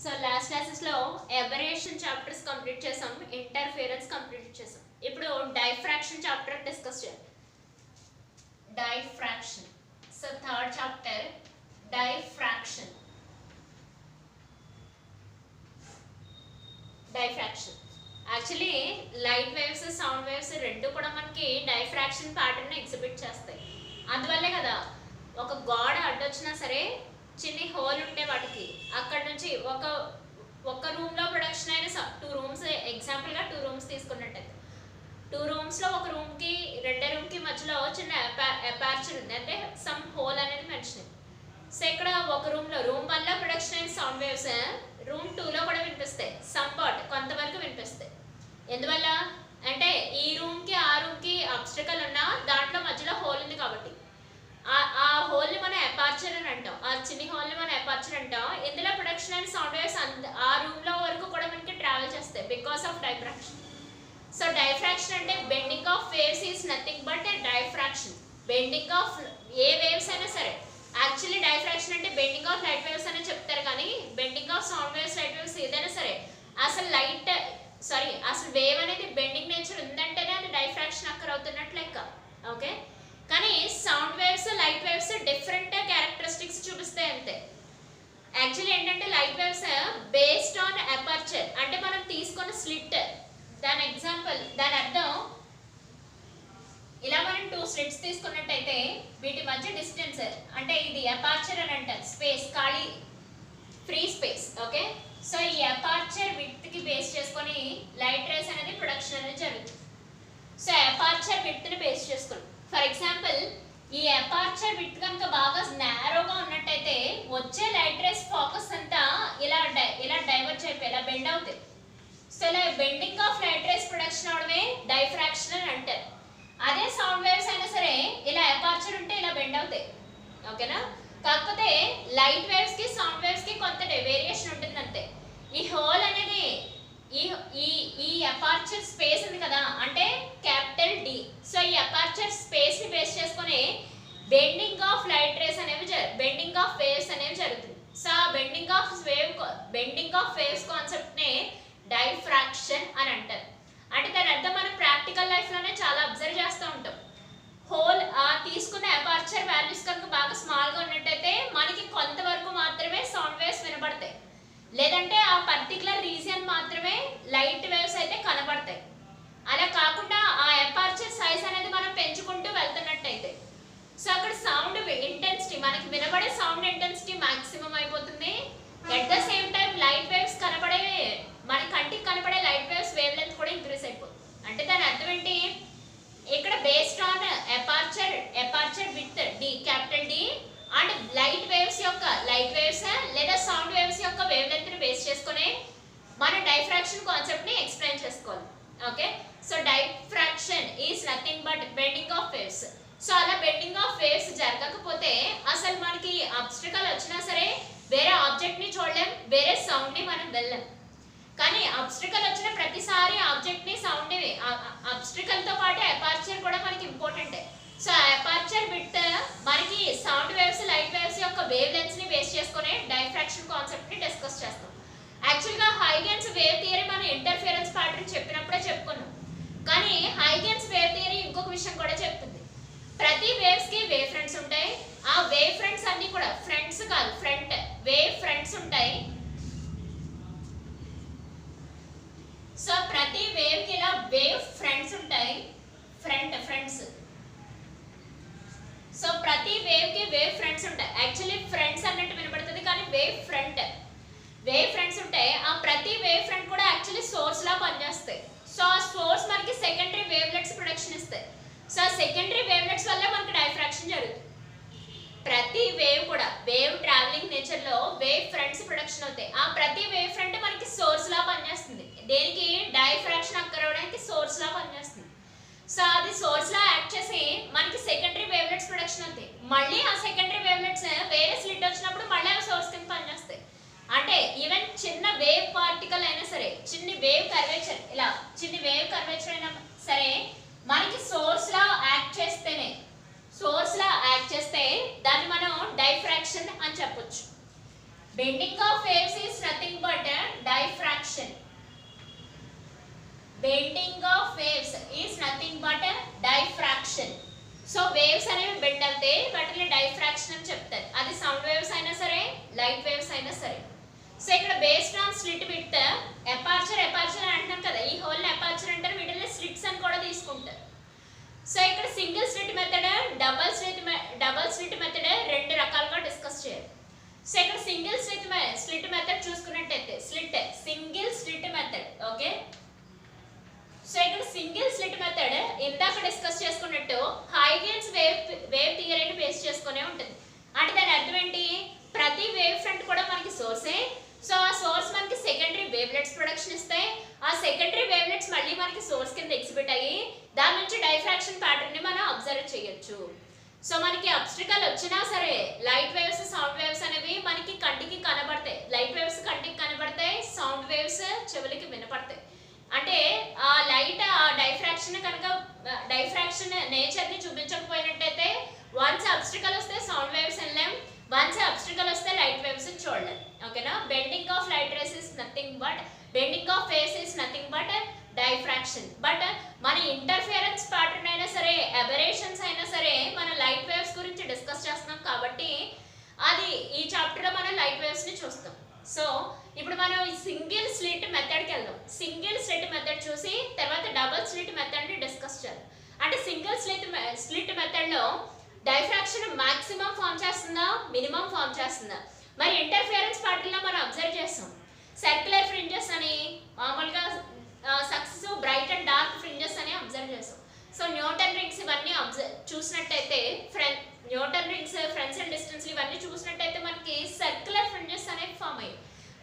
So last classes లో aberration chapters complete చేసాం, interference complete చేసాం. ఇప్పుడు డైఫ్రాక్షన్ చాప్టర్ డిస్కస్ చేయాలి. Diffraction. So third chapter diffraction. Diffraction actually light waves, sound waves రెండు కూడా మనకి డైఫ్రాక్షన్ ప్యాటర్న్ ఎగ్జిబిట్ చేస్తాయి. అందువల్లే కదా ఒక గోడ అడ్డొచ్చినా సరే చిన్ని హోల్ ఉంటే వాటికి అక్కడ నుంచి ఒక రూమ్ లో ప్రొడక్షన్ అయిన 2 రూమ్స్, ఎగ్జాంపుల్ గా 2 రూమ్స్ తీసుకున్నట్టయితే 2 రూమ్స్ లో ఒక రూమ్ కి రెండో రూమ్ కి మధ్యలో చిన్న అపార్చర్ ఉంది, అంటే సమ్ హోల్ అనేది మెన్షన్. సో ఇక్కడ ఒక రూమ్ లో రూమ్ 1 లో ప్రొడక్షన్ అయిన సౌండ్ వేవ్స్ రూమ్ 2 లో కూడా వినిపిస్తాయి, సమ్ పార్ట్ కొంతవరకు వినిపిస్తాయి. ఎందువల్ల అంటే ఈ రూమ్ కి ఆ రూమ్ కి అబ్స్ట్రకల్ ఉన్నా దాంట్లో మధ్యలో హోల్ ఉంది కాబట్టి ఆ హోల్ ని మనం అపార్చర్ అని అంటాం. ఆ చిన్ని హోల్ ని మనం అపార్చర్ అంటాం. ఇందులో ప్రొడక్షన్ అయిన సౌండ్ వేవ్స్ ఆ రూమ్ లో వరకు కూడా మనకి ట్రావెల్ చేస్తాయి because of diffraction. So diffraction అంటే bending of waves is nothing but a diffraction. Bending of a waves అయినా సరే, యాక్చువల్లీ డైఫ్రాక్షన్ అంటే బెండింగ్ ఆఫ్ లైట్ వేవ్స్ అని చెప్తారు, కానీ bending of sound waves, light waves ఏదైనా సరే అసలు వేవ్ అనేది బెండింగ్ నేచర్ ఉందంటేనే అది డైఫ్రాక్షన్ అక్కర్ అవుతున్నట్లు లెక్క. ఓకే, కానీ sound waves, light waves different characteristics చూపిస్తాయి అంతే. యాక్చువల్లీ ఏంటంటే light waves based on aperture, అంటే మనం తీసుకున్న స్లిట్, దాని ఎగ్జాంపుల్, దాని అర్థం ఇలా మనం 2 స్లిట్స్ తీసుకున్నట్టయితే వీటి మధ్య డిస్టెన్స్, అంటే ఇది అపర్చర్ అని అంటారు, స్పేస్, ఖాళీ ఫ్రీ స్పేస్. ఓకే, సో ఈ అపర్చర్ విడ్త్ కి బేస్ చేసుకొని లైట్ రేస్ అనేది ప్రొడక్షన్ అనేది జరుగుతుంది. సో అపర్చర్ విడ్త్ ని బేస్ చేసుకొని, ఫర్ ఎగ్జాంపుల్ ఈ అపర్చర్ విడ్త్ కనుక బాగా నారోగా ఉన్నట్టయితే వచ్చే లైట్ రేస్ ఫోకస్ అంతా ఇలా డైవర్జ్ అయిపోయి ఇలా బెండ్ అవుతాయి. సో ఇలా bending of light rays production అవడమే డైఫ్రాక్షన్ అని అంటారు. అదే సౌండ్ వేవ్స్ అయినా సరే ఇలా అపర్చర్ ఉంటే ఇలా బెండ్ అవుతాయి. ఓకేనా, కాకపోతే లైట్ వేవ్స్ కి సౌండ్ వేవ్స్ కి కొంత వేరియేషన్ ఉంటుంది అంతే. ఈ హోల్ అనేది ఈ అపర్చర్ స్పేస్ ఉంది కదా, అంటే క్యాపిటల్ డి. సో ఈ అపర్చర్ స్పేస్ ని బేస్ చేసుకొని బెండింగ్ ఆఫ్ లైట్ రేస్ అనేవి బెండింగ్ ఆఫ్ వేవ్స్ అనేవి జరుగుతుంది. So bending of waves concept నే డైఫ్రాక్షన్ అని అంటారు. అంటే దాని అర్థం మనం ప్రాక్టికల్ లైఫ్ లోనే చాలా అబ్జర్వ్ చేస్తూ ఉంటాం. హోల్ తీసుకున్న అపర్చర్ వాల్యూస్ కనుక బాగా స్మాల్ గా ఉన్నట్టయితే మనకి కొంతవరకు మాత్రమే సౌండ్ వేవ్స్ వినబడతాయి, లేదంటే ఆ పర్టికులర్ రీజియన్ మాత్రమే లైట్ వేవ్స్ అయితే కనబడతాయి. అలా కాకుండా ఆ అపర్చర్ సైజ్ అనేది మనం పెంచుకుంటూ వెళ్తున్నట్టయితే సో అక్కడ సౌండ్ ఇంటెన్సిటీ, మనకి వినబడే సౌండ్ ఇంటెన్సిటీ మాక్సిమం అయిపోతుంది. At the same time light waves మన కంటికి కనపడే లైట్ వేవ్స్ వేవ్ లెంత్ కూడా ఇంక్రీజ్ అయిపోతుంది. అంటే దాని అర్థం ఏంటి, ఇక్కడ based on aperture with D, capital D, and light waves లేదా సౌండ్ వేవ్స్ యొక్క వేవ్ లెంత్ ని బేస్ చేసుకుని మన డైఫ్రాక్షన్ కాన్సెప్ట్ ని ఎక్స్ప్లెయిన్ చేసుకోవాలి. Okay, so diffraction is nothing but bending of waves. So అలా బెండింగ్ ఆఫ్ వేవ్స్ జరగకపోతే అసలు మనకి అబ్స్ట్రకల్ వచ్చినా సరే వేరే ఆబ్జెక్ట్ ని చూడలేం, వేరే సౌండ్ ని మనం వెళ్ళలేం. కానీ అబ్స్ట్రకల్ వచ్చిన ప్రతిసారి ఆబ్జెక్ట్ ని, సౌండ్ ని, అబ్స్ట్రకల్ తో పాటు అపర్చర్ కూడా మనకి ఇంపార్టెంట్. సో అపర్చర్ విడ్త్ మనకి సౌండ్ వేవ్స్, లైట్ వేవ్స్ యొక్క వేవ్ లెంత్స్ ని బేస్ చేసుకునే డైఫ్రాక్షన్ కాన్సెప్ట్ ని డిస్కస్ చేస్తాం. యాక్చువల్ గా హైగెన్స్ వేవ్ థియరీ మనం ఇంటర్ఫియరెన్స్ ప్యాటర్న్ చెప్పినప్పుడే చెప్పుకున్నాం. కానీ హైగెన్స్ వేవ్ థియరీ ఇంకొక విషయం కూడా చెప్తుంది. ప్రతి వేవ్స్ కి వేవ్ ఫ్రంట్స్ ఉంటాయి. ఆ వేవ్ ఫ్రంట్స్ అన్ని కూడా ఫ్రంట్స్ కాదు, వేవ్ ఫ్రంట్స్ ఉంటాయి. సో ప్రతి వేవ్ కి ఇలా వేవ్ ఫ్రంట్స్ ఉంటాయి, ఫ్రంట్స్. సో ప్రతి వేవ్ కి వేవ్ ఫ్రంట్స్ ఉంటాయి. యాక్చువల్లీ ఫ్రంట్స్ అన్నట్టు వినబడుతుంది, కానీ వేవ్ ఫ్రంట్స్ ఉంటాయి. ఆ ప్రతి వేవ్ ఫ్రంట్ కూడా యాక్చువల్లీ సోర్స్ లా పనిచేస్తాయి. సో ఆ సోర్స్ మనకి సెకండరీ వేవ్లెట్స్ ప్రొడక్షన్ ఇస్తాయి. సో ఆ సెకండరీ వేవ్లెట్స్ వల్ల మనకి డైఫ్రాక్షన్ జరుగుతుంది. ప్రతి వేవ్ కూడా వేవ్ ట్రావెలింగ్ నేచర్ లో వేవ్ ఫ్రంట్స్ ప్రొడక్షన్ అవుతాయి. ఆ ప్రతి వేవ్ ఫ్రంట్ మనకి సోర్స్ లా పనిచేస్తుంది. దేనికి? డైఫ్రాక్షన్ అక్కర్ అవడానికి సోర్స్ లా పనిచేస్తుంది. సో అది సోర్స్ లా యాక్ట్ చేసి మనకి సెకండరీ వేవ్లెట్స్ ప్రొడక్షన్ అవుతాయి. మళ్ళీ ఆ సెకండరీ వేవ్లెట్స్ వేరే స్లిట్ వచ్చినప్పుడు మళ్ళీ అవి సోర్స్ కింద పనిచేస్తాయి. అంటే ఈవెన్ చిన్న వేవ్ పార్టికల్ అయినా సరే, చిన్న వేవ్ కర్వేచర్ అయినా సరే మనకి సోర్స్ లా యాక్ట్ చేస్తే దాన్ని మనం డైఫ్రాక్షన్ అని చెప్పొచ్చు. bending of waves is nothing but a diffraction. Bending of waves is nothing but a diffraction. So waves అనేవి బెండ్ అవుతాయి వాటిని డైఫ్రాక్షన్ అని చెప్తారు. అది సౌండ్ వేవ్స్ అయినా సరే లైట్ వేవ్స్ అయినా సరే. సో ఇక్కడ బేస్డ్ ఆన్ స్లిట్ విడ్త్ ఎపార్చర్ అంటున్నాం కదా, ఈ హోల్ ఎపార్చర్ అంటారు, వీటిలో స్లిట్స్ అని కూడా తీసుకుంటారు. సో ఇక్కడ single slit method double slit method రెండు రకాలుగా డిస్కస్ చేయాలి. సో ఇక్కడ సింగిల్ స్లిట్ మెథడ్ చూసుకున్నట్టయితే single slit method okay. So ఇక్కడ సింగిల్ స్లిట్ మెథడ్ ఇందాక డిస్కస్ చేసుకున్నట్టు హైగెన్స్ వేవ్ థియరీని బేస్ చేసుకునే ఉంటుంది. అంటే దాని అర్థం ఏంటి, ప్రతి వేవ్ ఫ్రంట్ కూడా మనకి సోర్సే. సో ఆ సోర్స్ మనకి సెకండరీ వేవ్లెట్స్ ప్రొడక్షన్ ఇస్తాయి. ఆ సెకండరీ వేవ్లెట్స్ మళ్ళీ మనకి సోర్స్ కింద ఎగ్జిబిట్ అయ్యి దాని నుంచి డైఫ్రాక్షన్ ప్యాటర్న్ ని మనం అబ్జర్వ్ చేయొచ్చు. సో మనకి అబ్స్ట్రికల్ వచ్చినా సరే లైట్ వేవ్స్ సౌండ్ వేవ్స్ అనేవి మనకి కంటికి కనబడతాయి. లైట్ వేవ్స్ కంటికి కనబడతాయి, సౌండ్ వేవ్స్ చెవులకి వినపడతాయి. అంటే ఆ లైట్ ఆ డైఫ్రాక్షన్ నేచర్ ని చూపించకపోయినట్టయితే వన్స్ అబ్స్ట్రికల్ వస్తే సౌండ్ వేవ్స్ వెళ్ళలేం, వన్స్ అబ్స్ట్రికల్ వస్తే లైట్ వేవ్స్ చూడలేం. ఓకేనా. Bending of light race is nothing but bending of face is nothing but diffraction. But మన ఇంటర్ఫియరెన్స్ ప్యాటర్న్ అయినా సరే అబరేషన్స్ అయినా సరే మన లైట్ వేవ్స్ గురించి డిస్కస్ చేస్తున్నాం కాబట్టి అది ఈ చాప్టర్ లో మనం లైట్ వేవ్స్ ని చూస్తాం. సో ఇప్పుడు మనం సింగిల్ స్లిట్ మెథడ్కి వెళ్దాం. సింగిల్ స్లిట్ మెథడ్ చూసి తర్వాత డబుల్ స్లిట్ మెథడ్ని డిస్కస్ చేయాలి. అంటే సింగిల్ స్లిట్ మెథడ్లో డైఫ్రాక్షన్ మాక్సిమం ఫామ్ చేస్తుందా మినిమం ఫామ్ చేస్తుందా. మరి ఇంటర్ఫియరెన్స్ ప్యాటర్న్లో మనం అబ్జర్వ్ చేస్తాం సర్క్యులర్ ఫ్రింజెస్ అని, మామూలుగా successive bright and dark fringes అని అబ్జర్వ్ చేస్తాం. సో న్యూటన్ రింగ్స్ ఇవన్నీ చూసినట్టయితే Newton rings friends and distance ఇవన్నీ చూసినట్టయితే మనకి సర్క్యులర్ ఫ్రింజెస్ అనేవి ఫామ్ అయ్యాయి.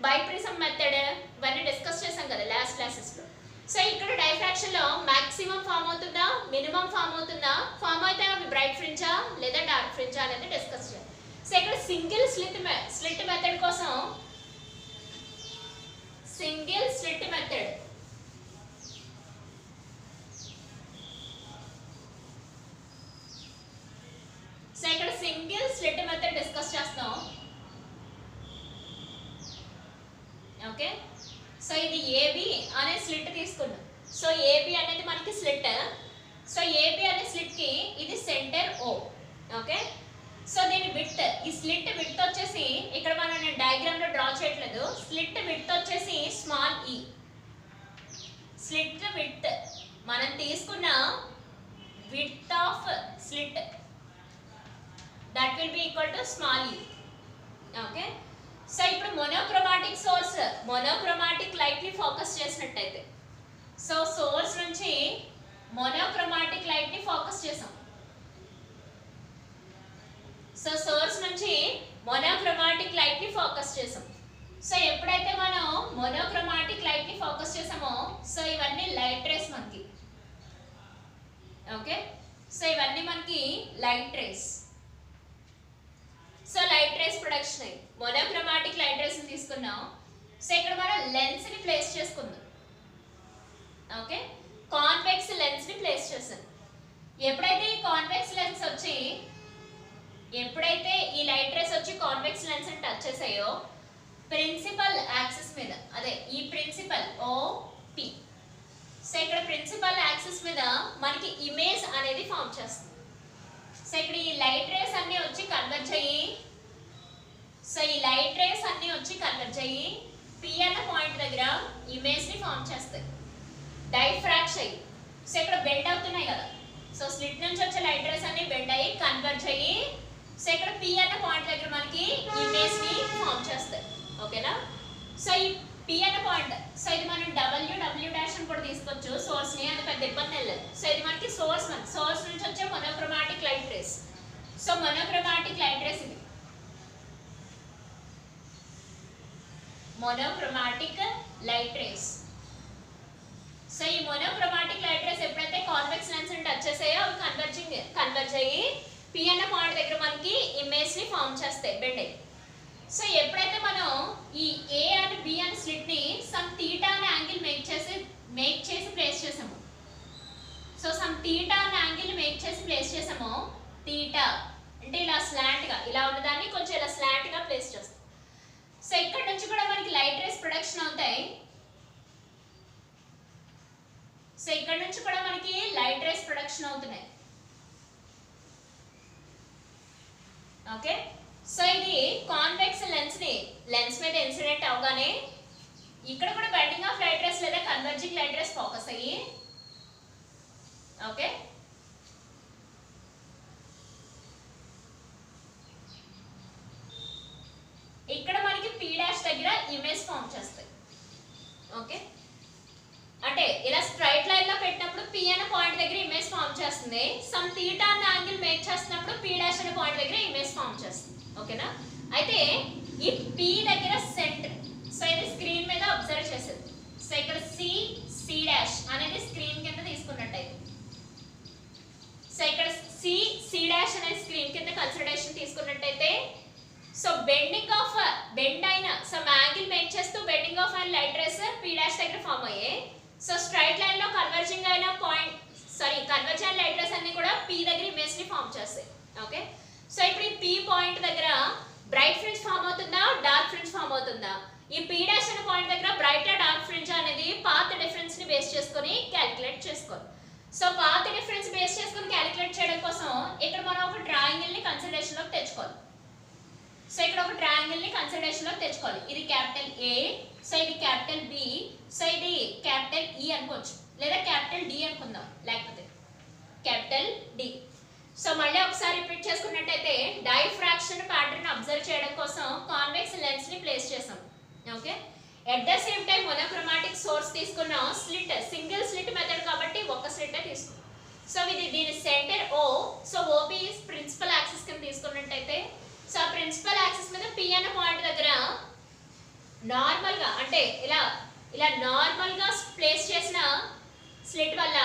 బైప్రిజం మెథడ్ ఇవన్నీ డిస్కస్ చేసాం కదా లాస్ట్ క్లాసెస్ లో. సో ఇక్కడ డైఫ్రాక్షన్ లో మాక్సిమం ఫామ్ అవుతుందా మినిమం ఫామ్ అవుతుందా, ఫామ్ అయితే అవి బ్రైట్ ఫ్రింజా లేదా డార్క్ ఫ్రింజా అనేది డిస్కస్ చేయాలి. సో ఇక్కడ సింగిల్ స్లిట్ మెథడ్ కోసం సింగిల్ స్లిట్ మెథడ్ సో ఇక్కడ సింగిల్ స్లిట్ మెథడ్ డిస్కస్ చేస్తాం. ఓకే. సో ఇది ఏబి అనే స్లిట్ తీసుకున్నాం. సో ఏబి అనేది మనకి స్లిట్. సో ఏబి అనే స్లిట్ కి ఇది సెంటర్ ఓ. ఓకే. సో దీని విడ్త్, ఈ స్లిట్ విడ్త్ వచ్చేసి ఇక్కడ మనం నేను డయాగ్రామ్ లో డ్రా చేయట్లేదు, స్లిట్ విడ్త్ వచ్చేసి స్మాల్ ఈ. స్లిట్ విడ్త్ మనం తీసుకున్న width of slit that will be equal to small e. Okay. So ఇప్పుడు మోనోక్రోమాటిక్ సోర్స్ మోనోక్రోమాటిక్ లైట్ ని ఫోకస్ చేసినట్టయితే సో సోర్స్ నుంచి మోనోక్రోమాటిక్ లైట్ ని ఫోకస్ చేసాం. సో సోర్స్ నుంచి మోనోక్రోమాటిక్ లైట్ ని ఫోకస్ చేసాం. సో ఎప్పుడైతే మనం మోనోక్రోమాటిక్ లైట్ ని ఫోకస్ చేసామో సో ఇవన్నీ లైట్ రేస్ మనకి. ఓకే. సో ఇవన్నీ మనకి light race. So light rays production అయ్యి మోనోక్రోమాటిక్ లైట్ రేస్ ని తీసుకున్నాం. సో ఇక్కడ మనం లెన్స్ ని ప్లేస్ చేసుకుందాం. ఓకే. కాన్వెక్స్ లెన్స్ ని ప్లేస్ చేసాం. ఎప్పుడైతే ఈ కాన్వెక్స్ లెన్స్ వచ్చి ఎప్పుడైతే ఈ లైట్ రేస్ వచ్చి కాన్వెక్స్ లెన్స్ ని టచ్ చేసాయో ప్రిన్సిపల్ యాక్సిస్ మీద అదే ఈ ప్రిన్సిపల్ ఓపి. సో ఇక్కడ ప్రిన్సిపల్ యాక్సిస్ మీద మనకి ఇమేజ్ అనేది ఫామ్ చేస్తుంది. సో ఇక్కడ ఈ లైట్ రేస్ అన్ని వచ్చి కన్వర్జ్ అయ్యి పి అన్న పాయింట్ దగ్గర ఇమేజ్ ని ఫామ్ చేస్తాయి డైఫ్రాక్ట్ అయ్యి. సో ఇక్కడ బెండ్ అవుతున్నాయి కదా, సో స్లిట్ నుంచి వచ్చే లైట్ రేస్ అన్ని బెండ్ అయ్యి కన్వర్జ్ అయ్యి సో ఇక్కడ పి అన్న పాయింట్ దగ్గర మనకి ఇమేజ్ ని ఫామ్ చేస్తాయి. ఓకేనా. సో ఈ పి అన్న పాయింట్, సో ఇది మనం డబ్ల్యూ డాష్ అని కూడా తీసుకోవచ్చు సోర్స్ ని, అది పెద్ద ఇబ్బంది లేదు. సో ఇది మనకి సోర్స్ నుంచి వచ్చే monochromatic light race. So monochromatic light race ఇది మోనోక్రోమాటిక్ లైట్ రేస్. సో ఈ మోనోక్రోమాటిక్ లైట్ రేస్ ఎప్పుడైతే కాన్వెక్స్ లెన్స్ ని టచ్ చేసాయో అవి కన్వర్జ్ అయ్యి పి అన్న పాయింట్ దగ్గర మనకి ఇమేజ్ ని ఫామ్ చేస్తాయి బెండ్ అయ్యి. సో ఎప్పుడైతే మనం ఈ ఏ అండ్ బి అనే స్లిట్ ని సమ్ థీటా అనే యాంగిల్ మేక్ చేసి ప్లేస్ చేసాము. సో సమ్ థీటా అనే యాంగిల్ మేక్ చేసి ప్లేస్ చేసాము. థీటా అంటే ఇలా స్లాంట్ గా ఇలా ఉన్నదాన్ని కొంచెం ఇలా స్లాంట్ గా ప్లేస్ చేస్తాం. సో ఇక్కడ నుంచి కూడా మనకి లైట్ రేస్ ప్రొడక్షన్ అవుతాయి. సో ఇక్కడ నుంచి కూడా మనకి లైట్ రేస్ ప్రొడక్షన్ అవుతున్నాయి. ఓకే, సో ఇది కాన్వెక్స్ లెన్స్ మీద ఇన్సిడెంట్ అవగానే ఇక్కడ కూడా బెండింగ్ ఆఫ్ లైట్ రేస్ లేదా కన్వర్జింగ్ లైట్ రేస్ ఫోకస్ అయ్యి, ఓకే, ఇక్కడ మనకి P డాష్ దగ్గర ఇమేజ్ ఫామ్ చేస్తాయి. ఓకే, అంటే ఇలా స్ట్రైట్ లైన్ లో పెట్టినప్పుడు P అనే పాయింట్ దగ్గర ఇమేజ్ ఫామ్ చేస్తుంది. సమ్ థీటా అనే యాంగిల్ మేక్ చేస్తున్నప్పుడు P డాష్ అనే పాయింట్ దగ్గర ఇమేజ్ ఫామ్ చేస్తుంది. ఓకేనా, అయితే ఈ P దగ్గర సెంటర్, సో ఇది స్క్రీన్ మీద అబ్జర్వ్ చేసేది. సో ఇక్కడ C డాష్ అనేది స్క్రీన్ కింద తీసుకున్నట్టయితే, సో ఇక్కడ C డాష్ అనేది స్క్రీన్ కింద కన్సిడరేషన్ తీసుకున్నట్టయితే, సో బెండ్ అయిన సమ్ యాంగిల్ మేక్ చేస్తూ bending of and light race P dash దగ్గర ఫామ్ అయ్యాయి. సో స్ట్రైట్ లైన్ లో కన్వర్జింగ్ అయిన కన్వర్జెంట్ లైట్ రేస్ అన్ని కూడా P దగ్గర ఇమేజ్ ని ఫామ్ చేస్తాయి. ఓకే, సో ఇప్పుడు ఈ P పాయింట్ దగ్గర బ్రైట్ ఫ్రింజ్ ఫామ్ అవుతుందా, డార్క్ ఫ్రింజ్ ఫామ్ అవుతుందా? ఈ P డాష్ అనే పాయింట్ దగ్గర బ్రైట్ డార్క్ ఫ్రింజ్ అనేది పాత్ డిఫరెన్స్ ని బేస్ చేసుకొని క్యాలిక్యులేట్ చేసుకోవాలి. సో పాత్ డిఫరెన్స్ బేస్ చేసుకొని క్యాలిక్యులేట్ చేయడం కోసం ఇక్కడ మనం ఒక ట్రయాంగిల్ ని కన్సిడరేషన్ లోకి తెచ్చుకోవాలి. సో ఇక్కడ ఒక ట్రయాంగిల్ ని కన్సిడరేషన్ లో తెచ్చుకోవాలి. ఇది క్యాపిటల్ A, సో ఇది క్యాపిటల్ B, సో ఇది క్యాపిటల్ E అనుకోవచ్చు, లేదా క్యాపిటల్ D అనుకుందాం, లేకపోతే క్యాపిటల్ D. సో మళ్ళీ ఒకసారి రిపీట్ చేసుకున్నట్టయితే డైఫ్రాక్షన్ ప్యాటర్న్ అబ్జర్వ్ చేయడం కోసం కాన్వెక్స్ లెన్స్ ని ప్లేస్ చేసాం. Okay, at the same time monochromatic source తీసుకున్న స్లిట్, సింగిల్ స్లిట్ మెథడ్ కాబట్టి ఒక స్లిట్ తీసుకున్నాం. సో ఇది దీని centre O, so OP is principal axis కింద తీసుకున్నట్టయితే, సో ప్రిన్సిపల్ యాక్సిస్ మీద P అనే పాయింట్ దగ్గర నార్మల్ గా, అంటే ఇలా నార్మల్ గా ప్లేస్ చేసిన స్లిట్ వల్ల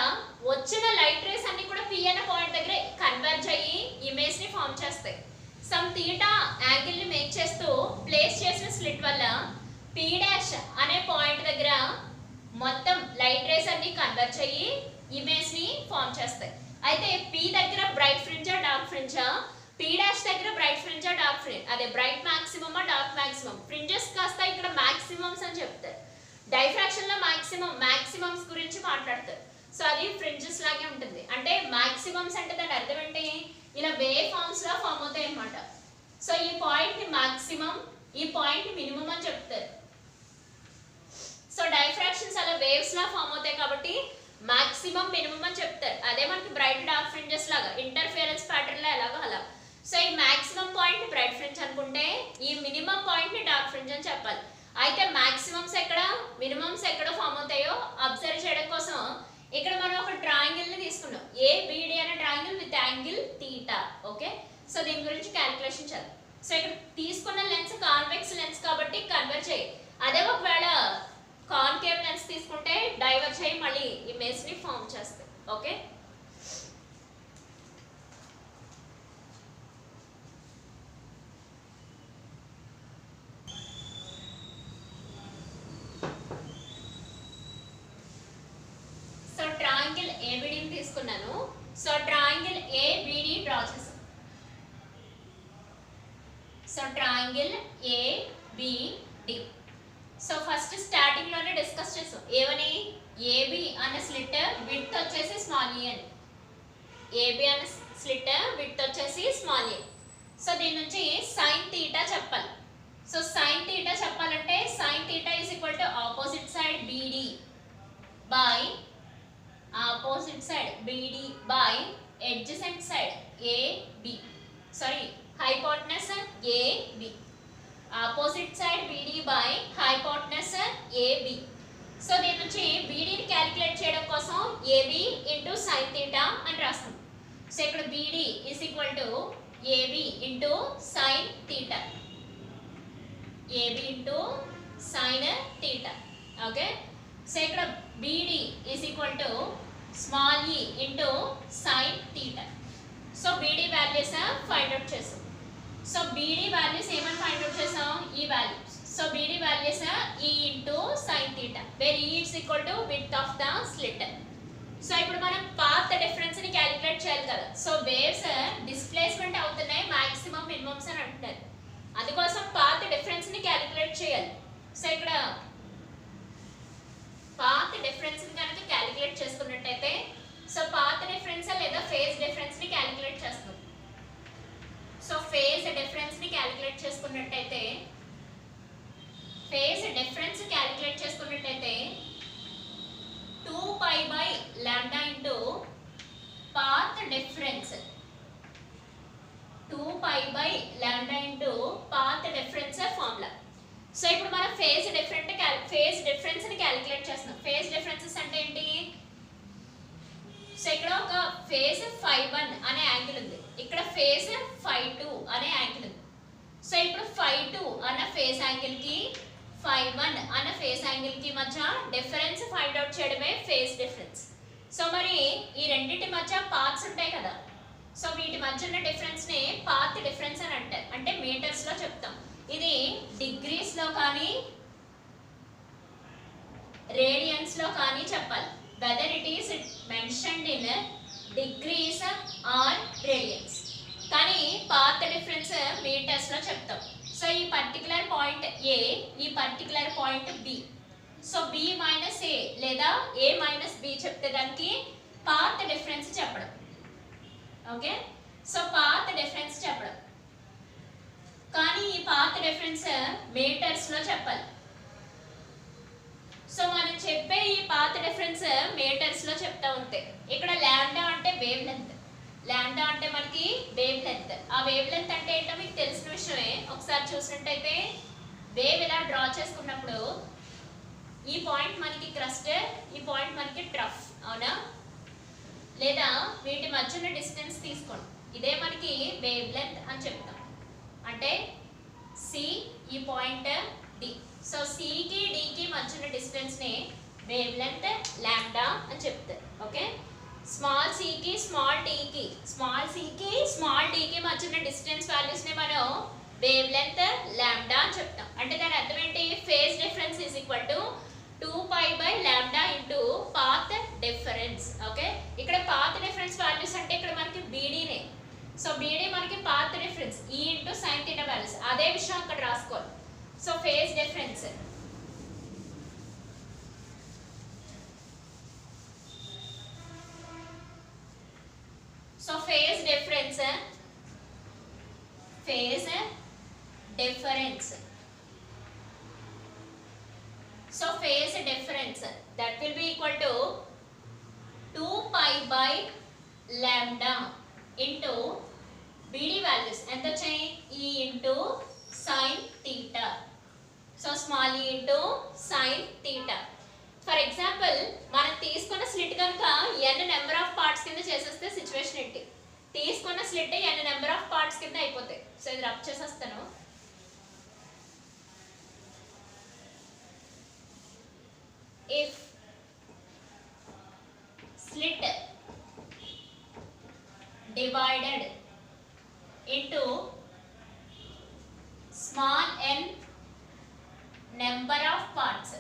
వచ్చిన లైట్ రేస్ అన్ని కూడా P అనే పాయింట్ దగ్గర కన్వర్జ్ అయ్యి ఇమేజ్ ని ఫామ్ చేస్తాయి. సమ్ థీటా యాంగిల్ ని మేక్ చేస్తూ ప్లేస్ చేసిన స్లిట్ వల్ల P డాష్ అనే పాయింట్ దగ్గర మొత్తం లైట్ రేస్ అన్ని కన్వర్జ్ అయ్యి ఇమేజ్ ని ఫామ్ చేస్తాయి. అయితే P దగ్గర బ్రైట్ ఫ్రింజా డార్క్ ఫ్రింజా, P డాష్ దగ్గర బ్రైట్ ఫ్రింజా డార్క్ ఫ్రింజ్, అదే బ్రైట్ మాక్సిమమా డార్క్ మాక్సిమం, ఫ్రింజెస్ కాస్త ఇక్కడ మాక్సిమమ్స్ అని చెప్తారు. డైఫ్రాక్షన్ లో మాక్సిమమ్స్ గురించి మాట్లాడతారు. సో అది ఫ్రింజెస్ లాగే ఉంటుంది. అంటే మాక్సిమమ్స్ అంటే దాని అర్థం ఏంటి, ఇలా వేవ్ ఫార్మ్స్ లా ఫామ్ అవుతాయి అన్నమాట. సో ఈ పాయింట్ ని మాక్సిమం, ఈ పాయింట్ ని మినిమం అని చెప్తారు. సో డైఫ్రాక్షన్స్ అలా వేవ్స్ లా ఫామ్ అవుతాయి కాబట్టి మాక్సిమం మినిమం అని చెప్తారు. అదే మనకి బ్రైట్ డార్క్ ఫ్రింజెస్ లాగా ఇంటర్ఫియరెన్స్ ప్యాటర్న్ లో ఎలాగో అలా. సో ఈ మాక్సిమం పాయింట్ ని బ్రైట్ ఫ్రింజ్ అనుకుంటే ఈ మినిమం పాయింట్ ని డార్క్ ఫ్రింజ్ అని చెప్పాలి. అయితే మాక్సిమమ్స్ ఎక్కడ మినిమమ్స్ ఎక్కడ ఫామ్ అవుతాయో అబ్జర్వ్ చేయడం కోసం ఇక్కడ మనం ఒక ట్రయాంగిల్ ని తీసుకున్నాం, ABD అనే triangle with angle theta. Okay, so దీని గురించి క్యాలిక్యులేషన్ చేద్దాం. సో ఇక్కడ తీసుకున్న లెన్స్ కాన్వెక్స్ లెన్స్ కాబట్టి కన్వర్జ్ అయ్యి, అదే ఒకవేళ కాన్కేవ్ లెన్స్ తీసుకుంటే డైవర్జ్ అయ్యి మళ్ళీ ఇమేజ్ ని ఫామ్ చేస్తాయి. ఓకే, సో ట్రయాంగిల్ ABD ని తీసుకున్నాను. సో ట్రయాంగిల్ ABD డ్రా చేసాం. So triangle ABD, so first starting లోనే డిస్కస్ చేసాం ఏమని, AB అనే స్లిట్ విడ్త్ వచ్చేసి స్మాల్ e అని, AB అనే స్లిట్ విడ్త్ వచ్చేసి స్మాల్ e. సో దీని నుంచి sin θ చెప్పాలి. సో sin θ చెప్పాలంటే sin θ is equal to opposite side BD by opposite side BD by adjacent side AB, sorry hypotenuse AB, opposite side BD by hypotenuse AB. So దీని నుంచి BD ని calculate చేయడం కోసం AB into sin θ అని రాస్తాం. So ఇక్కడ BD is equal to AB into sin θ, AB into sin θ. Okay, so ఇక్కడ BD is equal to small e into sin θ. So BD values find out చేసాం. So BD values ఏమని find out చేసాం, ఈ values. So BD values E into sin θ, where E is equal to width of the slit. So ఇప్పుడు మనం path difference ని calculate చేయాలి కదా. So waves displacement అవుతున్నాయి మాక్సిమం మినిమమ్స్ అని అంటున్నారు. అందుకోసం పాత్ డిఫరెన్స్ ని క్యాలిక్యులేట్ చేయాలి. సో ఇక్కడ పాత్ డిఫరెన్స్ ని కనుక క్యాలిక్యులేట్ చేసుకున్నట్టయితే సో పాత్ డిఫరెన్స్ లేదా ఫేజ్ డిఫరెన్స్ ని క్యాలిక్యులేట్ చేస్తాం. సో ఫేజ్ డిఫరెన్స్ ని క్యాలిక్యులేట్ చేసుకున్నట్టయితే ఫేజ్ డిఫరెన్స్ క్యాలిక్యులేట్ చేసుకున్నట్టయితే 2π by lambda into path difference 2π by lambda into path difference formula. So ఇప్పుడు మనం ఫేజ్ డిఫరెన్స్ ని క్యాలిక్యులేట్ చేస్తున్నాం. ఫేజ్ డిఫరెన్సెస్ అంటే ఏంటి? సో ఇక్కడ ఒక ఫేజ్ φ1 అనే యాంగిల్ ఉంది, ఇక్కడ ఫేజ్ φ2 అనే యాంగిల్ ఉంది. సో ఇప్పుడు φ2 అన్న ఫేజ్ యాంగిల్ కి φ1 అన్న ఫేజ్ యాంగిల్ కి మధ్య డిఫరెన్స్ ఫైండ్ అవుట్ చేయడమే ఫేజ్ డిఫరెన్స్. సో మరి ఈ రెండింటి మధ్య పాత్స్ ఉంటాయి కదా, సో వీటి మధ్య ఉన్న డిఫరెన్స్ ని పాత్ డిఫరెన్స్ అని అంటారు, అంటే మీటర్స్ లో చెప్తాం. ఇది డిగ్రీస్ లో కానీ రేడియన్స్ లో కానీ చెప్పాలి, whether it is mentioned in degrees or radians. కానీ పాత్ డిఫరెన్స్ మీటర్స్ లో చెప్తాం. సో ఈ పర్టికులర్ పాయింట్ ఏ, ఈ particular point B. So B minus A లేదా ఏ మైనస్ బి చెప్తే దానికి పాత్ డిఫరెన్స్ చెప్పడం. ఓకే, సో పాత్ డిఫరెన్స్ చెప్పడం. కానీ ఈ పాత్ డిఫరెన్స్ మీటర్స్ లో చెప్పాలి. సో మనం చెప్పే ఈ పాత్ డిఫరెన్స్ మీటర్స్ లో చెప్తా ఉంటే ఇక్కడ లాంబ్డా అంటే వేవ్ లెంత్, లాంబ్డా అంటే మనకి వేవ్ లెంత్. ఆ వేవ్ లెంత్ అంటే ఏంటో మీకు తెలిసిన విషయమే. ఒకసారి చూసినట్టయితే వేవ్ ఇలా డ్రా చేసుకున్నప్పుడు ఈ పాయింట్ మనకి క్రస్ట్, ఈ పాయింట్ మనకి ట్రఫ్, అవునా? లేదా వీటి మధ్య ఉన్న డిస్టెన్స్ తీసుకోండి, ఇదే మనకి వేవ్ లెంత్ అని చెప్తాం. అంటే సి, ఈ పాయింట్ డి. సో సికి డికి మధ్య ఉన్న డిస్టెన్స్ ని వేవ్ లెంత్ లాంబ్డా అని చెప్తారు. ఓకే, స్మాల్ సికి స్మాల్ డికి, స్మాల్ సికి స్మాల్ డికి మధ్య ఉన్న డిస్టెన్స్ వాల్యూస్ ని మనం వేవ్ లెంత్ లాంబ్డా అని చెప్తాం. అంటే దాని అర్థం ఏంటి? Phase difference is equal to 2π by lambda into path difference. Okay, ఇక్కడ పాత్ డిఫరెన్స్ వాల్యూస్ అంటే ఇక్కడ మనకి బీడీనే. సో బీడీ మనకి path difference, e into sine theta values. అదే విషయం అక్కడ రాసుకోవాలి. So phase difference phase difference. So phase difference that will be equal to 2 pi by lambda into BD values and the chain E into sin theta. So small e into sin theta. For example, మనం తీసుకున్న slit కనుక n number of parts కింద చేసేస్తే situation ఏంటి? తీసుకున్న slit n number of parts కింద అయిపోతాయి. So ఇది రబ్ చేసేస్తాను. If slit divided into small n number of parts,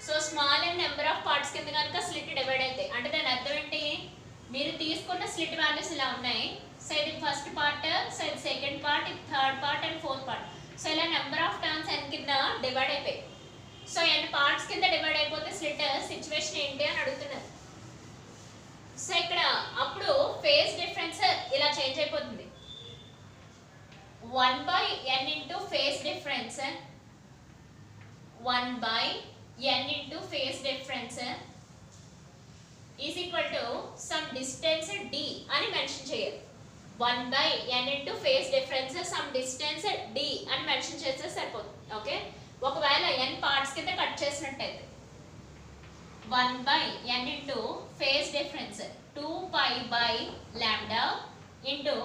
so small and number of parts కింద కనుక స్లిట్ డివైడ్ అయితే అంటే దాని అర్థం ఏంటి? మీరు తీసుకున్న స్లిట్ వాల్యూస్ ఇలా ఉన్నాయి. సో ఇది ఫస్ట్ పార్ట్, సో ఇది సెకండ్ పార్ట్, ఇది third part and fourth part. So ఇలా నెంబర్ ఆఫ్ టర్మ్స్ n కింద డివైడ్ అయిపోయి. సో n పార్ట్స్ కింద డివైడ్ అయిపోతే స్లిట్ సిచ్యువేషన్ ఏంటి అని అడుగుతున్నారు. సో ఇక్కడ అప్పుడు ఫేజ్ డిఫరెన్స్ ఇలా చేంజ్ అయిపోతుంది. 1/n into phase difference, 1/n into phase difference is equal to some distance d అని మెన్షన్ చేయాలి. 1/n into phase difference some distance d అని మెన్షన్ చేస్తే సరిపోతుంది. ఓకే, ఒకవేళ n పార్ట్స్ కింద కట్ చేసినట్టయితే 1/n into phase difference 2 pi by lambda into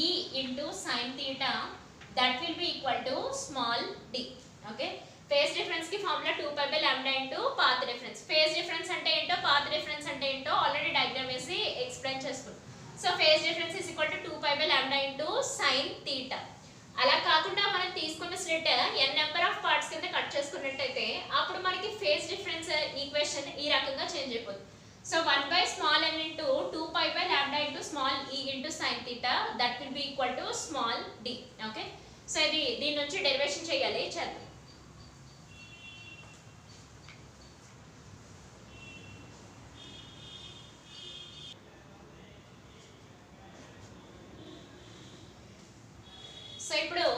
e into sin theta that will be equal to small d. Okay, phase difference కి formula 2 π lambda into path difference. Phase difference అంటే ఏంటో, path difference అంటే ఏంటో already diagram వేసి explain చేసుకున్నాం. So phase difference is equal to 2 π lambda into sine theta. అలా కాకుండా మనం తీసుకున్న slit n number of parts కింద కట్ చేసుకున్నట్టయితే అప్పుడు మనకి ఫేజ్ డిఫరెన్స్ ఈక్వేషన్ ఈ రకంగా చేంజ్ అయిపోతుంది. So 1 by small n into 2 pi by lambda into small e into sin theta, that will be equal to small d. Okay, so ఇది దీని నుంచి డెరివేషన్ చేయాలి. చేద్దాం. సో ఇప్పుడు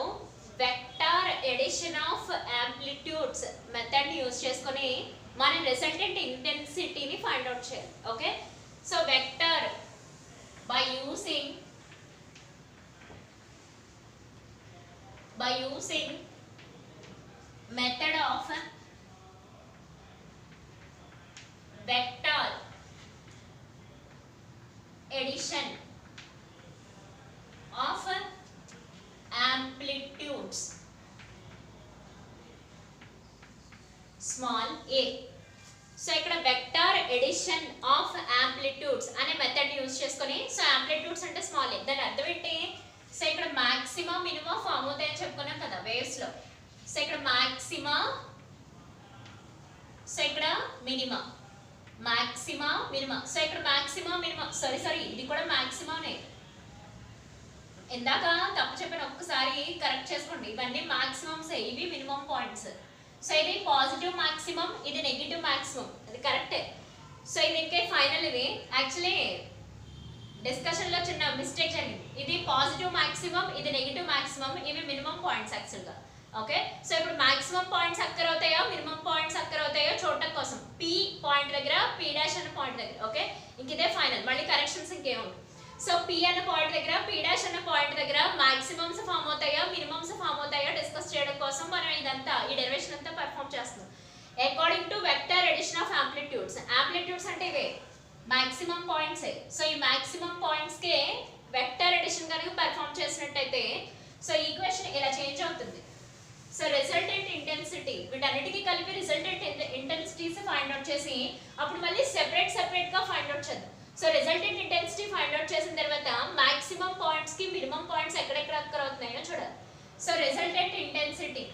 vector edition of amplitudes method use చేసుకొని మనం resultant ఇంటెన్సిటీని find out చేయాలి. Okay, so vector by using method of vector addition of amplitudes small a. So ఇక్కడ వెక్టార్ ఎడిషన్ ఆఫ్ యాంప్లిట్యూడ్స్ అనే మెథడ్ యూజ్ చేసుకొని, so amplitudes అంటే small ఏ, దాని అర్థం ఏంటి? సో ఇక్కడ మాక్సిమం మినిమం ఫామ్ అవుతాయని చెప్పుకున్నాం కదా వేవ్స్ లో. సో ఇక్కడ మాక్సిమా, సో ఇక్కడ మినిమం, మాక్సిమా మినిమం. సో ఇక్కడ మాక్సిమా మినిమం, సారీ ఇది కూడా మాక్సిమానే, ఇందాక తప్పు చెప్పిన ఒక్కసారి కరెక్ట్ చేసుకోండి. ఇవన్నీ మాక్సిమమ్స్, ఇవి మినిమం పాయింట్స్. సో ఇది పాజిటివ్ మాక్సిమం, ఇది నెగిటివ్ మాక్సిమం, అది కరెక్టే. సో ఇది ఇంకే ఫైనల్. ఇది యాక్చువల్లీ డిస్కషన్ లో చిన్న మిస్టేక్ జరిగింది. ఇది పాజిటివ్ మాక్సిమం, ఇది నెగిటివ్ మాక్సిమం, ఇవి మినిమం పాయింట్స్ యాక్చువల్ గా. ఓకే, సో ఇప్పుడు మాక్సిమం పాయింట్స్ అక్కర్ అవుతాయో మినిమం పాయింట్స్ అక్కర్ అవుతాయో చూడటం కోసం పి పాయింట్ దగ్గర, పి డాష్ అన్న పాయింట్ దగ్గర. ఓకే, ఇంక ఇదే ఫైనల్, మళ్ళీ కరెక్షన్స్ ఇంకేముంది. సో పి అన్న పాయింట్ దగ్గర, పి డాష్ అన్న పాయింట్ దగ్గర మాక్సిమమ్స్ ఫామ్ అవుతాయో మినిమమ్స్ ఫామ్ అవుతాయో డిస్కస్ చేయడం కోసం మనం ఇదంతా ఈ డెరివేషన్ అంతా పర్ఫామ్ చేస్తున్నాం according to vector addition of amplitudes. Amplitudes అంటే ఇవే మాక్సిమం పాయింట్స్. సో ఈ మాక్సిమం పాయింట్స్ కే వెక్టర్ ఎడిషన్ కనుక పర్ఫామ్ చేసినట్టయితే సో ఈక్వేషన్ ఇలా చేంజ్ అవుతుంది. సో రిజల్టెంట్ ఇంటెన్సిటీ, వీటన్నిటికీ కలిపి రిజల్టెంట్ ఇంటెన్సిటీస్ ఫైండ్ అవుట్ చేసి అప్పుడు మళ్ళీ సెపరేట్ గా ఫైండ్ అవుట్ చేద్దాం. So resultant intensity find out చేసిన తర్వాత మాక్సిమం పాయింట్స్ కి మినిమం పాయింట్స్ ఎక్కడెక్కడ అక్కర్ అవుతున్నాయో చూడాలి. So resultant intensity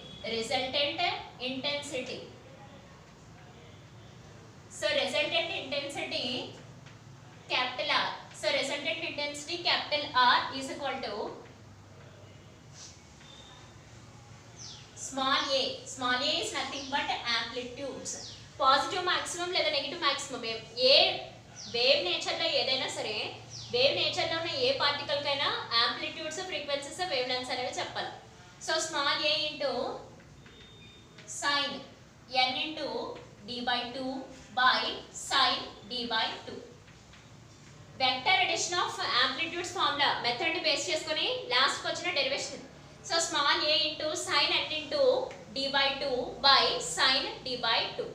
so resultant intensity capital R. So resultant intensity capital R is equal to small a. Small a is nothing but amplitudes. Positive maximum లేదా negative maximum, ఏ wave nature లో ఏదైనా సరే, wave nature లో ఉన్న ఏ particle కైనా amplitudes, frequencies, wave lengths అనేవి చెప్పాలి. So small a into sine n into d/2 by sine d/2. Vector addition of amplitudes formula method ని బేస్ చేసుకొని లాస్ట్ కి వచ్చిన derivation. So small a into sine n into d/2 by sine d/2.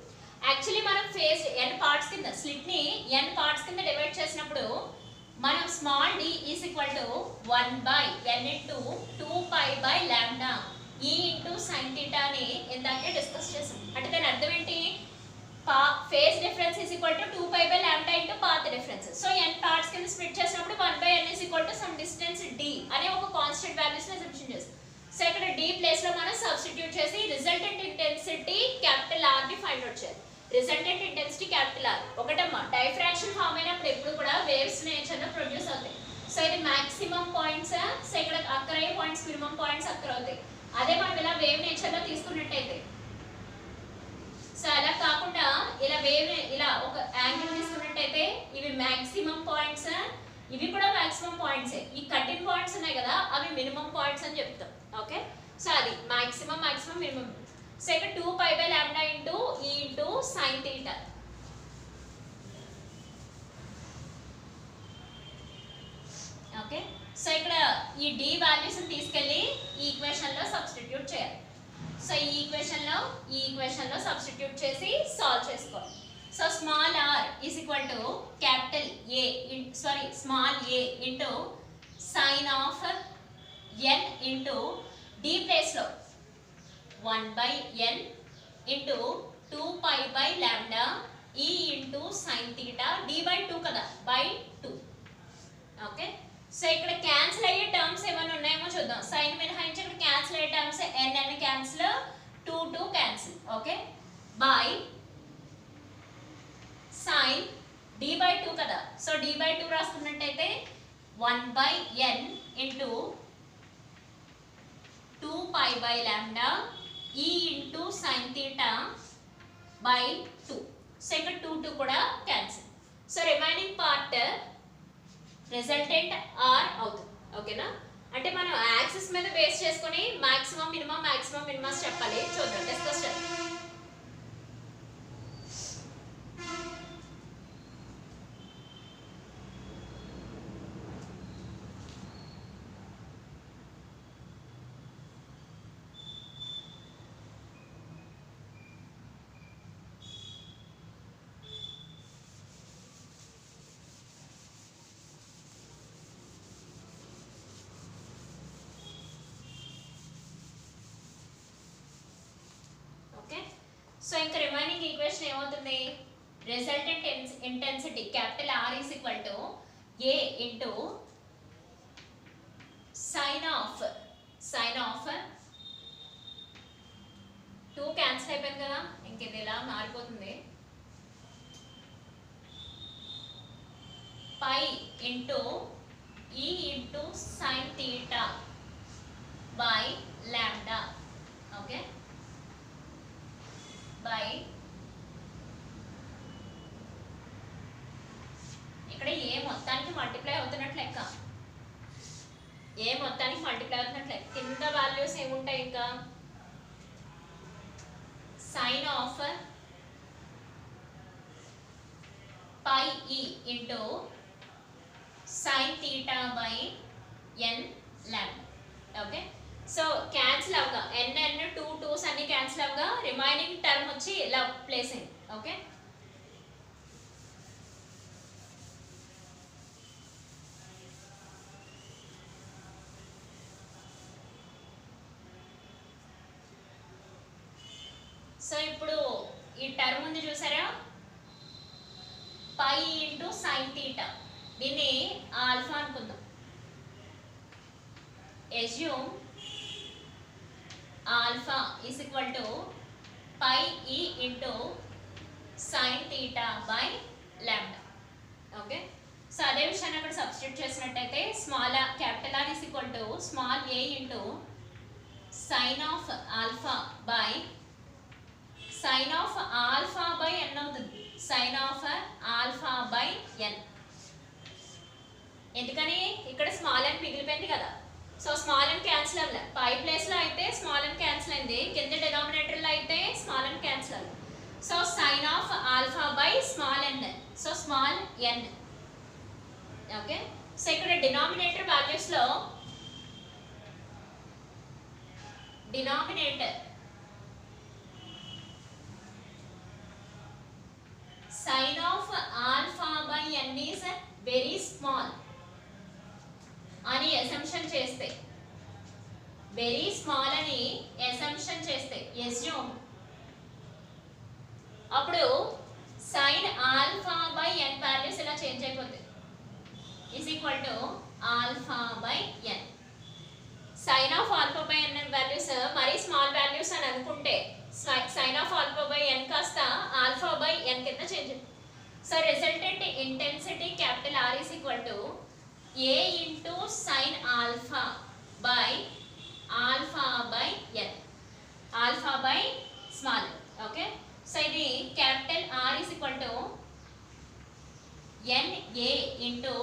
Actually మనం phase n parts కింద, slit ని n parts కింద divide చేసినప్పుడు మనం స్మాల్ d is equal to 1 by n into 2 pi by lambda e into sine theta అని ఇందాకే discuss చేసాం. అంటే దాని అర్థం ఏంటి? Phase difference is equal to 2 pi by lambda into path difference. So n parts కింద స్ప్లిట్ చేసినప్పుడు 1 by n is equal to some distance d అనే ఒక కాన్స్టెంట్ వాల్యూస్ ని అసంప్షన్ చేస్తాం. సో ఇక్కడ d ప్లేస్ లో మనం సబ్స్టిట్యూట్ చేసి రిజల్టెంట్ ఇంటెన్సిటీ క్యాపిటల్ R ని ఫైండ్ అవుట్ చేయాలి. Resultant intensity capital R. ఒకటమ్మా, డైఫ్రాక్షన్ ఫామ్ అయినప్పుడు ఎప్పుడు కూడా వేవ్స్ నేచర్ లో ప్రొడ్యూస్ అవుతాయి. సో ఇది మాక్సిమం పాయింట్స్, సో ఇక్కడ అక్కర్ అయ్యే పాయింట్స్ మినిమం పాయింట్స్ అక్కర్ అవుతాయి. అదే మనం ఇలా వేవ్ నేచర్ లో తీసుకున్నట్టయితే, సో అలా కాకుండా ఇలా వేవ్ ఇలా ఒక యాంగిల్ తీసుకున్నట్టయితే ఇవి మాక్సిమం పాయింట్స్, ఇవి కూడా మాక్సిమం పాయింట్సే. ఈ కటింగ్ పాయింట్స్ ఉన్నాయి కదా, అవి మినిమం పాయింట్స్ అని చెప్తాం. ఓకే, సో అది మాక్సిమం మినిమం. సో ఇక్కడ 2 pi by lambda into e into sine theta. Okay, so ఇక్కడ ఈ d వాల్యూస్ ని తీసుకెళ్లి ఈ ఈక్వేషన్ లో సబ్స్టిట్యూట్ చేయాలి. సో ఈ ఈక్వేషన్ లో సబ్స్టిట్యూట్ చేసి సాల్వ్ చేసుకోవాలి. So small r is equal to capital small a into sine of n into d place లో 1 by n into 2 pi by lambda e into sin theta d/2 కదా, by 2. Okay, so ఇక్కడ cancel అయ్యే terms ఏమైనా ఉన్నాయేమో చూద్దాం. Sine మినహాయించి ఇక్కడ cancel అయ్యే terms n cancel, 2 cancel. Okay, by sine d/2 కదా, సో d/2 రాసుకున్నట్టయితే 1/n into 2π/λ e into sin theta by 2. So ఇక్కడ 2 కూడా cancel. So remaining part resultant R అవుతుంది. ఓకేనా, అంటే మనం యాక్సిస్ మీద బేస్ చేసుకొని మాక్సిమం మినిమం చెప్పాలి. చూద్దాం, డిస్కస్ చేద్దాం. సో ఇంకా రిమైనింగ్ ఈక్వేషన్ ఏమవుతుంది, resultant intensity capital R is equal to A into sine of 2 cancel అయిపోయింది కదా, ఇంక ఇది ఇలా మారిపోతుంది, pi into E into sine theta by lambda. Okay, by ఇక్కడ ఏ మొత్తానికి మల్టిప్లై అవుతున్నట్లు లెక్క, కింద వాల్యూస్ ఏముంటాయి, ఇంకా sign of pi e into sine theta by n lambda. Okay, so cancel అవగా n 2's అన్ని క్యాన్సిల్ అవగా రిమైనింగ్ టర్మ్ వచ్చి ఇలా ప్లేస్ అయింది. ఓకే, సో ఇప్పుడు ఈ టర్మ్ ఉంది చూసారా, పై ఇంటూ సైన్ థీటా, దీన్ని ఆల్ఫా అనుకుందాం. assume alpha is equal to pi e into sin theta by lambda. Okay, so అదే విషయాన్ని అక్కడ సబ్స్టిట్యూట్ చేసినట్టయితే small capital R is equal to small a into sin of alpha by sin of alpha by n అవుతుంది, sin of alpha by n. ఎందుకని ఇక్కడ small n మిగిలిపోయింది కదా, so small n cancel అవ్వలే, పై ప్లేస్ లో అయితే small n cancel అయింది, కింద డినామినేటర్ లో అయితే స్మాల్ n క్యాన్సిల్ అవ్వలేదు. So sine of alpha by small n, so small n. Okay, so ఇక్కడ డినామినేటర్ వాల్యూస్ లో denominator sine of alpha by n is very small అని అసంప్షన్ చేస్తే, very small అని అసంప్షన్ చేస్తే assume, అప్పుడు sine alpha by n values ఇలా change అయిపోతాయి, is equal to alpha by n. Sine of alpha by n values మరీ small values అని అనుకుంటే sine of alpha by n కాస్త ఆల్ఫా బై n కింద చేంజ్ అవుతుంది. So resultant intensity capital R is equal to A into sin alpha by alpha by n, alpha by small. Okay, so ఇది capital R is equal to n a into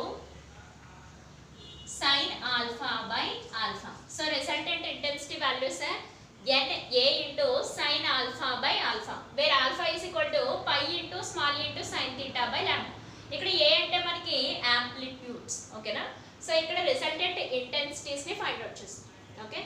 sin alpha by alpha. So resultant intensity values n a into sin alpha by alpha, where alpha is equal to pi into small e into sin theta by lambda. ఇక్కడ a అంటే మనకి amplitudes. ఓకేనా, so ఇక్కడ resultant intensities ని find out చేస్తాం. Okay.